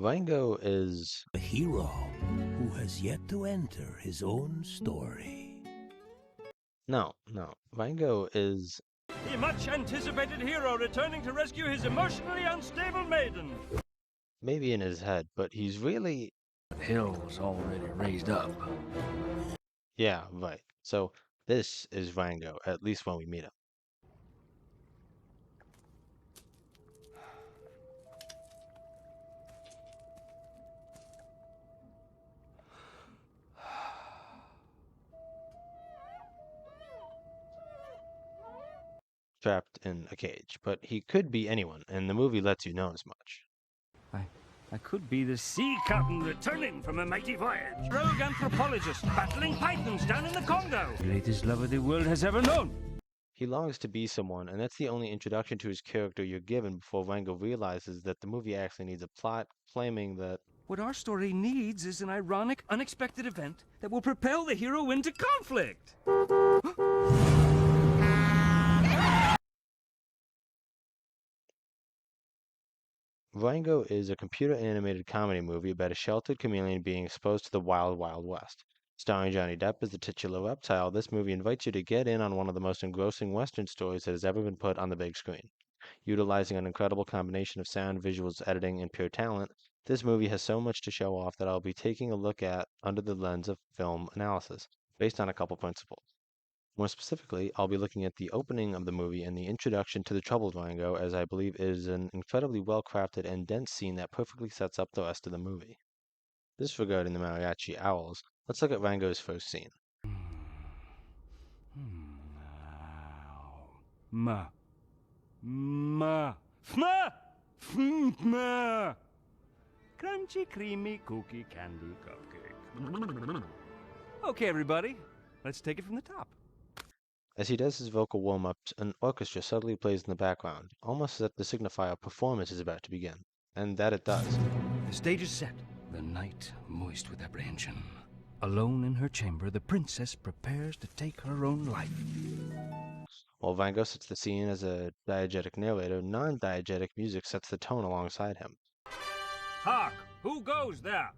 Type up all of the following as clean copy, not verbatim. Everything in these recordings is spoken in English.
Rango is. A hero who has yet to enter his own story. No. Rango is. The much anticipated hero returning to rescue his emotionally unstable maiden. Maybe in his head, but he's really. The hill was already raised up. Yeah, right. So this is Rango, at least when we meet him. Trapped in a cage, but he could be anyone, and the movie lets you know as much. I could be the sea captain returning from a mighty voyage. Rogue anthropologist battling pythons down in the Congo. Greatest lover the world has ever known. He longs to be someone, and that's the only introduction to his character you're given before Rango realizes that the movie actually needs a plot claiming that. What our story needs is an ironic, unexpected event that will propel the hero into conflict. Rango is a computer-animated comedy movie about a sheltered chameleon being exposed to the wild, wild west. Starring Johnny Depp as the titular reptile, this movie invites you to get in on one of the most engrossing Western stories that has ever been put on the big screen. Utilizing an incredible combination of sound, visuals, editing, and pure talent, this movie has so much to show off that I'll be taking a look at under the lens of film analysis, based on a couple principles. More specifically, I'll be looking at the opening of the movie and the introduction to the troubled Rango, as I believe it is an incredibly well-crafted and dense scene that perfectly sets up the rest of the movie. Disregarding the mariachi owls, let's look at Rango's first scene. Ma. Fma! Fma! Crunchy, creamy, cookie, candy, cupcake. Okay, everybody, let's take it from the top. As he does his vocal warm-ups, an orchestra subtly plays in the background, almost as if to signify a performance is about to begin. And that it does. The stage is set. The night moist with apprehension. Alone in her chamber, the princess prepares to take her own life. While Rango sets the scene as a diegetic narrator, non-diegetic music sets the tone alongside him. Hark! Who goes there?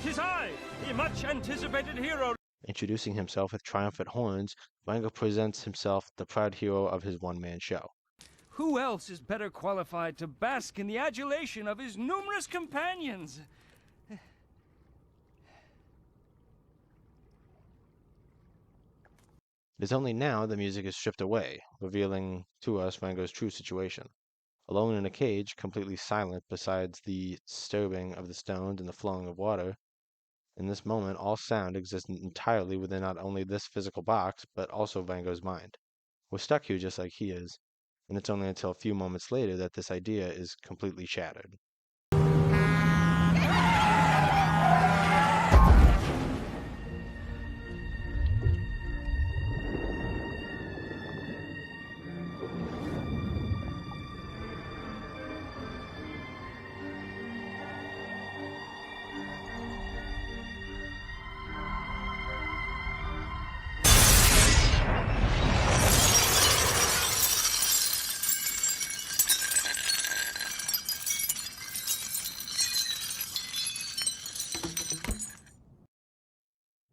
'Tis I, the much-anticipated hero. Introducing himself with triumphant horns, Rango presents himself the proud hero of his one-man show. Who else is better qualified to bask in the adulation of his numerous companions? It is only now the music is stripped away, revealing to us Rango's true situation. Alone in a cage, completely silent besides the disturbing of the stones and the flowing of water, in this moment all sound exists entirely within not only this physical box, but also Rango's mind. We're stuck here just like he is, and it's only until a few moments later that this idea is completely shattered.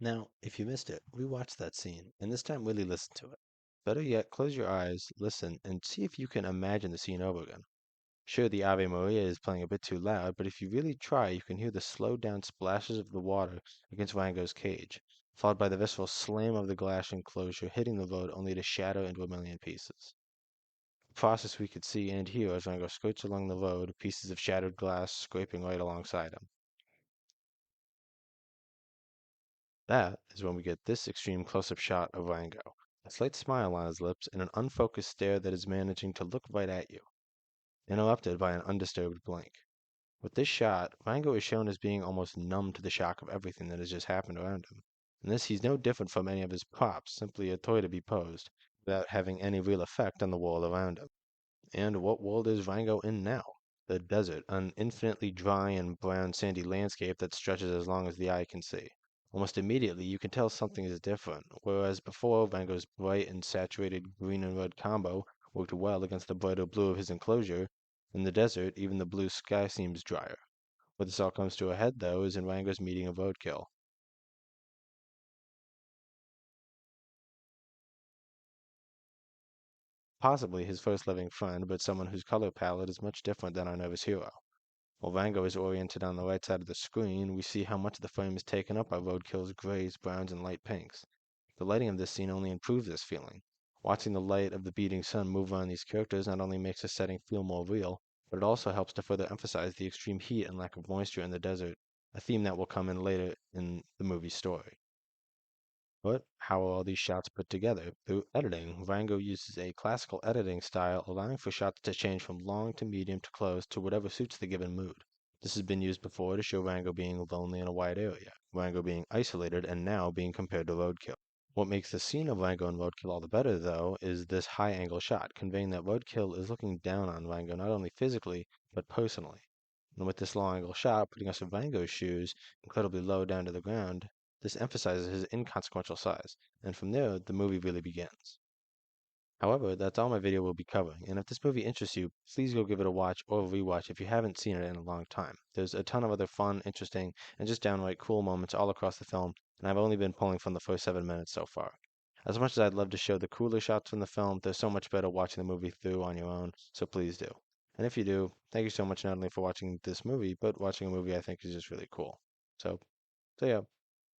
Now, if you missed it, rewatch that scene, and this time really listen to it. Better yet, close your eyes, listen, and see if you can imagine the scene over again. Sure, the Ave Maria is playing a bit too loud, but if you really try, you can hear the slowed down splashes of the water against Rango's cage, followed by the visceral slam of the glass enclosure hitting the road only to shatter into a million pieces. A process we could see and hear as Rango skirts along the road, pieces of shattered glass scraping right alongside him. That is when we get this extreme close-up shot of Rango, a slight smile on his lips and an unfocused stare that is managing to look right at you, interrupted by an undisturbed blink. With this shot, Rango is shown as being almost numb to the shock of everything that has just happened around him. In this, he's no different from any of his props, simply a toy to be posed, without having any real effect on the world around him. And what world is Rango in now? The desert, an infinitely dry and brown sandy landscape that stretches as long as the eye can see. Almost immediately, you can tell something is different, whereas before Rango's bright and saturated green and red combo worked well against the brighter blue of his enclosure, in the desert, even the blue sky seems drier. Where this all comes to a head, though, is in Rango's meeting of Roadkill. Possibly his first living friend, but someone whose color palette is much different than our nervous hero. While Rango is oriented on the right side of the screen, we see how much of the frame is taken up by Roadkill's grays, browns, and light pinks. The lighting of this scene only improves this feeling. Watching the light of the beating sun move around these characters not only makes the setting feel more real, but it also helps to further emphasize the extreme heat and lack of moisture in the desert, a theme that will come in later in the movie's story. But how are all these shots put together? Through editing, Rango uses a classical editing style, allowing for shots to change from long to medium to close to whatever suits the given mood. This has been used before to show Rango being lonely in a wide area, Rango being isolated, and now being compared to Roadkill. What makes the scene of Rango and Roadkill all the better, though, is this high angle shot, conveying that Roadkill is looking down on Rango not only physically, but personally. And with this long angle shot, putting us in Rango's shoes, incredibly low down to the ground, this emphasizes his inconsequential size, and from there, the movie really begins. However, that's all my video will be covering, and if this movie interests you, please go give it a watch or rewatch if you haven't seen it in a long time. There's a ton of other fun, interesting, and just downright cool moments all across the film, and I've only been pulling from the first 7 minutes so far. As much as I'd love to show the cooler shots from the film, there's so much better watching the movie through on your own, so please do. And if you do, thank you so much not only for watching this movie, but watching a movie I think is just really cool. So yeah.